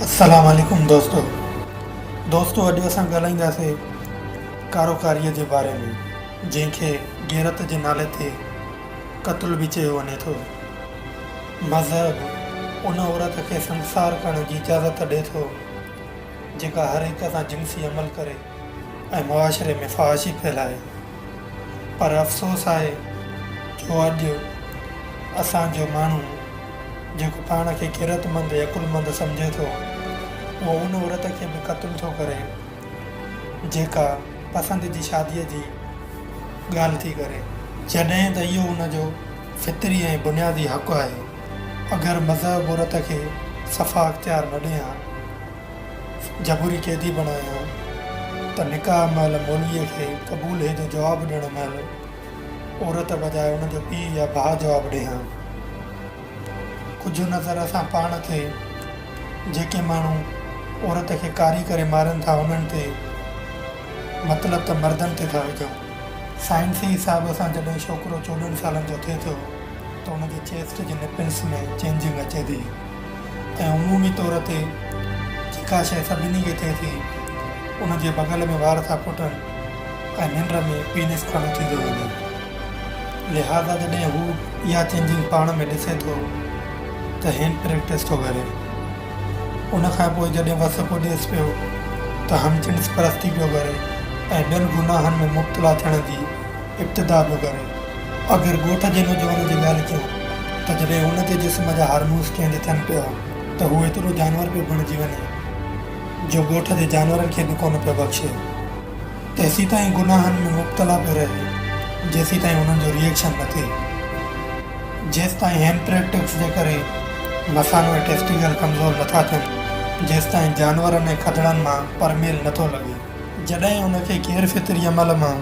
अस्सलाम वालेकुम दोस्तों अॼु असां ॻाल्हाईंदासीं कारोकारीअ जे बारे में जंहिंखे गैरत जे नाले ते क़त्ल बि चयो वञे थो। मज़हब उन औरत खे संसार करण जी इजाज़त ॾिए थो जेका हर हिक सां जिन्सी अमल करे ऐं मुआशरे में फ़हाशी फैलाए। पर अफ़सोस आहे जो अॼु असांजो माण्हू जेको पाण खे गैरतमंद या अकुलमंद सम्झे थो उहो उन औरत खे बि क़त्ल थो करे जेका पसंदि जी शादीअ जी ॻाल्हि थी करे, जॾहिं त इहो उनजो फितरी ऐं बुनियादी हक़ु आहे। अगरि मज़हब औरत खे सफ़ा अख़्तियार न ॾियां, जबरी क़ैदी बणायां त निकाह महिल मौलवीअ खे क़बूल जो जवाबु ॾियण महिल औरत बजाए उनजो पीउ या भाउ जवाबु ॾियां। कुझु नज़र असां पाण खे जेके माण्हू औरत खे कारी करे मारनि था उन्हनि ते मतिलबु त मर्दनि ते था विझूं। साइंसी हिसाब सां जॾहिं छोकिरो 14 सालनि जो थिए थो त उनजी चेस्ट जे निपिल्स में चेंजिंग अचे थी ऐं अमूमी तौर ते जेका शइ सभिनी खे थिए थी उनजे बगल में वार था फुटनि ऐं निंड में पीनिस खणो थी थो वञे। लिहाज़ा जॾहिं हू इहा चेंजिंग पाण में ॾिसे थो त हैंड प्रैक्टिस थो करे। उनखां पोइ जॾहिं वस पुॼेसि पियो त हम जिन्स परस्ती पियो करे ऐं ॿियनि गुनाहनि में मुब्तला थियण जी इब्तिदा पियो करे। अगरि ॻोठ जे नौजवान जी ॻाल्हि कयूं त जॾहिं हुनजे जिस्म जा हार्मोन्स चेंज थियनि पिया त हू एतिरो जानवर पियो बणिजी वञे जो ॻोठ जे जानवरनि खे बि कोन पियो बख़्शे। तेसीं ताईं गुनाहनि में मुब्तला पियो रहे जेसीं ताईं उन्हनि जो रिएक्शन न थिए। जेसि ताईं हैंड प्रैक्टिस जे करे मसानो ऐं टेस्टिकल कमज़ोर नथा थियनि, जेसि ताईं जानवरनि ऐं खदड़नि मां परमेल नथो लॻे। जॾहिं उनखे गैर फितरी अमल मां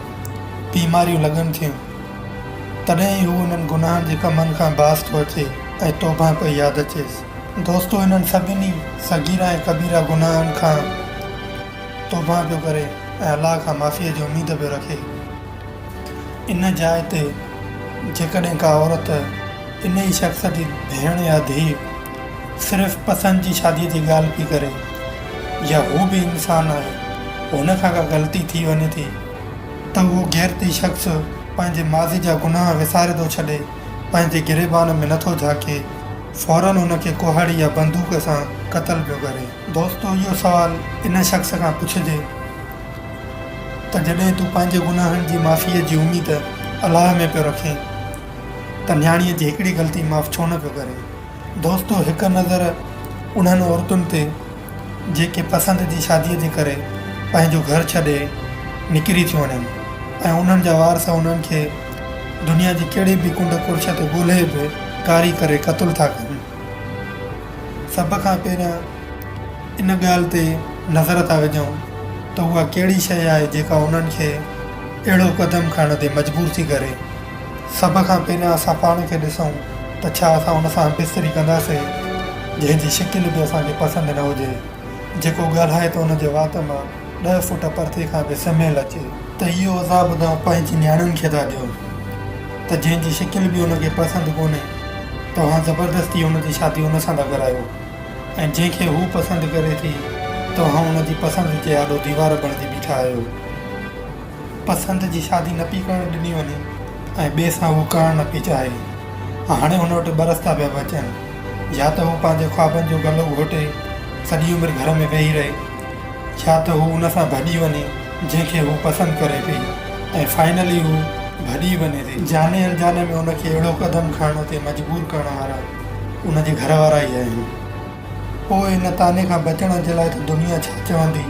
बीमारियूं लॻनि थियूं तॾहिं हू उन्हनि गुनाहनि जे कमनि खां बाज़ थो अचे ऐं तौबा पई यादि अचेसि। दोस्तो इन्हनि सभिनी सगीरा ऐं कबीरा गुनाहनि खां तौबा पियो करे ऐं अलाह खां माफ़ीअ जी उमेद पियो रखे। इन जाइ ते जेकॾहिं का औरत इन ई शख़्स जी भेण या धीउ सिर्फ़ु पसंदि जी शादीअ जी ॻाल्हि पई करे या हू बि इंसानु आहे हुन खां का ग़लती थी वञे थी त उहो गैरती शख़्स पंहिंजे माज़ी जा गुनाह विसारे थो छॾे, पंहिंजे गिरेबान में नथो झाके, फ़ौरन हुनखे कुहाड़ी या बंदूक सां क़त्ल पियो करे। दोस्तो इहो सुवालु इन शख़्स खां पुछिजे त जॾहिं तूं पंहिंजे गुनाहनि जी माफ़ीअ जी उमेद अलाह में पियो रखे त न्याणीअ जी हिकिड़ी ग़लती माफ़ छो न पियो करे। दोस्तो हिकु नज़र उन्हनि औरतुनि ते जेके पसंदि जी शादीअ जे करे पंहिंजो घर छॾे निकिरी थियूं वञनि ऐं उन्हनि जा वारस उन्हनि खे दुनिया जी कहिड़ी बि कुंड कुर्छ ते ॻोल्हे बि कारी करे क़त्ल था कनि। सभ खां पहिरियां इन ॻाल्हि ते नज़र था विझूं त उहा कहिड़ी शइ आहे जेका उन्हनि खे अहिड़ो क़दम खणण ते मजबूर थी करे। सभ खां पहिरियां असां पाण खे ॾिसूं त छा असां उन सां बिस्तरी कंदासीं जंहिंजी शिकिल बि असांखे पसंदि न हुजे, जेको ॻाल्हाए त उनजे वात मां 10 फुट परते खां बि स्मेल अचे। त इहो अज़ाब तव्हां पंहिंजी न्याणियुनि खे था ॾियो त जंहिंजी शिकिल बि उनखे पसंदि कोन्हे तव्हां ज़बरदस्ती उनजी शादी उन सां था करायो ऐं जंहिंखे हू पसंदि करे थी तव्हां उनजी पसंदि जे आॾो दीवार बणिजी बीठा आहियो। पसंदि जी शादी न पई करणु ॾिनी वञे ऐं ॿिए सां उहो करणु न पई चाहे। हाणे हुन वटि बरसता पिया बचनि, या त हू पंहिंजे ख्वाबनि जो गलो घोटे सॼी उमिरि घर में वेही रहे, या त हू उन सां भॼी वञे जंहिंखे हू पसंदि करे पई ऐं फाइनली हू भॼी वञे थी। जाने अनजाने में उनखे अहिड़ो क़दम खणण ते मजबूर करण वारा उनजे घर वारा ई आहिनि। पोइ इन ताने खां बचण जे लाइ त दुनिया छा चवंदी,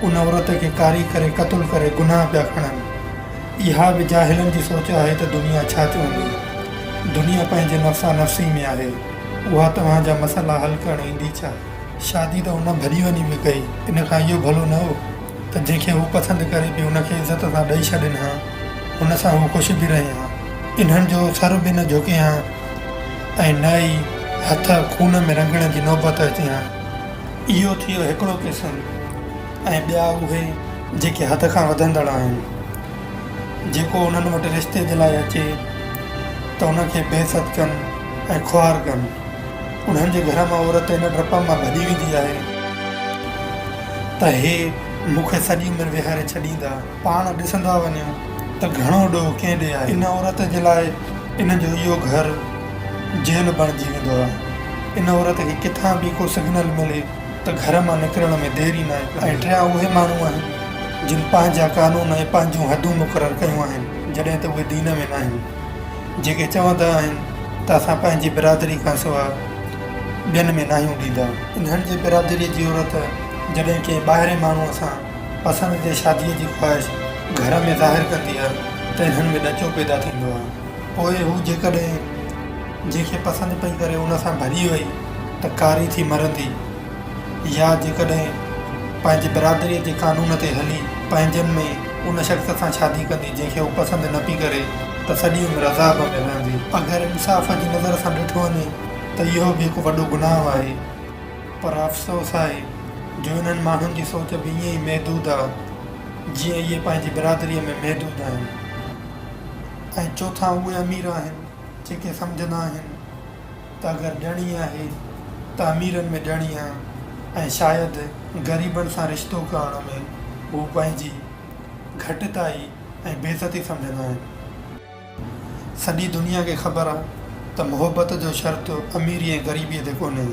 उन औरत खे कारी करे क़त्ल करे गुनाह पिया खणनि। इहा बि जाहिलनि जी सोच आहे त दुनिया छा चवंदी। दुनिया पंहिंजे नफ़्सा नफ़्सी में आहे, उहा तव्हांजा मसइला हल करणु ईंदी छा। शादी त हुन भॼी वञी बि कई, इन खां इहो भलो न हो त जंहिंखे हू पसंदि करे पई उनखे इज़त सां ॾेई छॾनि हा, हुन सां हू ख़ुशि बि रहे हा, इन्हनि जो सर बि न झुके हा ऐं न ई हथ खून में रंगण जी नौबत अचे हा। इहो थियो हिकिड़ो क़िस्म ऐं ॿिया उहे जेके हद खां वधंदड़ आहिनि, जेको उन्हनि वटि रिश्ते जे लाइ अचे त उनखे बेइज़त कनि ऐं ख़्वार कनि उन्हनि जे घर मां औरत इन डप मां भॼी वेंदी आहे त हे मूंखे सॼी उमिरि विहारे छॾींदा। पाण ॾिसंदा वञो त घणो ॾोह कंहिं ॾे आहे। इन औरत जे लाइ इन जो इहो घर जेल बणिजी वेंदो आहे। इन औरत खे किथां बि को सिग्नल मिले त घर मां निकिरण में देरी न आहे। ऐं टिया उहे माण्हू आहिनि जिन पंहिंजा कानून ऐं पंहिंजूं हदूं मुक़ररु कयूं आहिनि जॾहिं त उहे दीन में न आहिनि, जेके चवंदा आहिनि त असां पंहिंजी बिरादरी खां सवाइ ॿियनि में न आहियूं ॾींदा। इन्हनि जे बिरादरीअ जी औरत जॾहिं के ॿाहिरे माण्हूअ सां पसंदि जे शादीअ जी ख़्वाहिश घर में ज़ाहिर कंदी आहे त इन्हनि में ॾचो पैदा थींदो आहे। पोइ हू जेकॾहिं जंहिंखे पसंदि पई करे उन सां भॼी वई त कारी थी मरंदी, या जेकॾहिं पंहिंजी बिरादरीअ जे कानून ते हली पंहिंजनि में उन शख़्स सां शादी कंदी जंहिंखे हू पसंदि न पई करे त सॼी उमिरि अज़ाब में रहंदी। अगरि इंसाफ़ जी नज़र सां ॾिठो वञे त इहो बि हिकु वॾो गुनाह आहे। पर अफ़सोस आहे जो इन्हनि माण्हुनि जी सोच बि ईअं ई महदूद आहे जीअं इहे पंहिंजी बिरादरीअ में महदूद आहिनि। ऐं चोथां उहे अमीर आहिनि जेके सम्झंदा आहिनि त अगरि ॼणी आहे त अमीरनि में ॼणी आहे ऐं शायदि ग़रीबनि सां रिश्तो करण में हू पंहिंजी घटिताई ऐं बेइज़ती सम्झंदा आहिनि। सॼी दुनिया खे ख़बर आहे त मुहबत जो शर्त अमीरी ऐं ग़रीबीअ ते कोन्हे।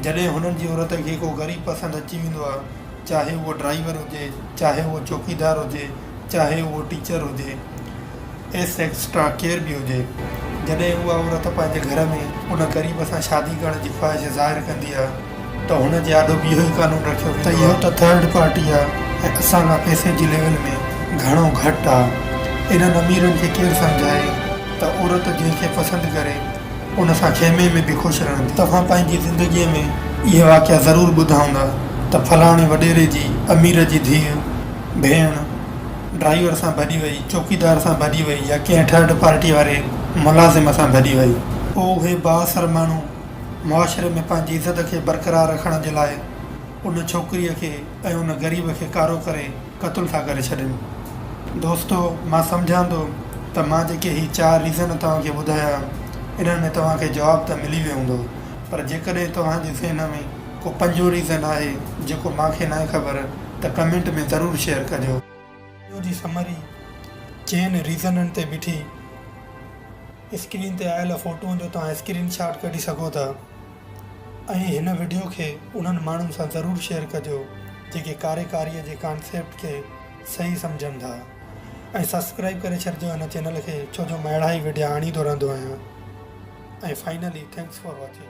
जॾहिं हुननि जी औरत खे को ग़रीब पसंदि अची वेंदो आहे, चाहे उहो ड्राइवर हुजे, चाहे उहो चौकीदार हुजे, चाहे उहो टीचर हुजे, एक्स्ट्रा केयर बि हुजे, जॾहिं उहा औरत पंहिंजे घर में उन ग़रीब सां शादी करण जी ख़्वाहिश ज़ाहिर कंदी आहे त हुन जे आॾो बि इहो ई कानून रखियो त इहो त थर्ड पार्टी आहे ऐं असां खां पैसे जी लेवल में घणो घटि आहे। इन्हनि अमीरनि खे केरु सम्झाए त औरत जंहिंखे पसंदि करे उन सां खेमे में बि ख़ुशि रहंदी। तव्हां पंहिंजी ज़िंदगीअ में इहे वाक़िया ज़रूरु ॿुधा हूंदा त फलाणे वॾेरे जी अमीर जी धीउ भेण ड्राइवर सां भॼी वई, चौकीदार सां भॼी वई, या कंहिं थर्ड पार्टी वारे मुलाज़िम सां भॼी वई। पोइ उहे बाअसर माण्हू मुआशिरे में पंहिंजी इज़त खे बरक़रार रखण जे लाइ उन छोकिरीअ खे ऐं उन ग़रीब खे कारो करे क़तलु था करे छॾनि। दोस्तो, मां सम्झां थो त मां जेके ही 4 रीज़न तव्हांखे ॿुधाया इन्हनि में तव्हांखे जवाबु त मिली वियो हूंदो, पर जेकॾहिं तव्हांजे ज़हन में को 5 रीज़न आहे जेको मूंखे न आहे ख़बर त कमेंट में ज़रूरु शेयर कजो। वीडियो जी समरी चइनि रीज़ननि ते बीठी स्क्रीन ते आयल फ़ोटोअनि जो तव्हां स्क्रीनशॉट कढी सघो था ऐं हिन वीडियो खे उन्हनि माण्हुनि सां ज़रूरु शेयर कजो जेके कारीअ जे कॉन्सेप्ट खे सही सम्झनि था। ऐं सब्सक्राइब करे छॾिजो हिन चैनल खे, छो जो मां अहिड़ा ई वीडियो आणींदो रहंदो आहियां। ऐं फाइनली थैंक्स फॉर वॉचिंग।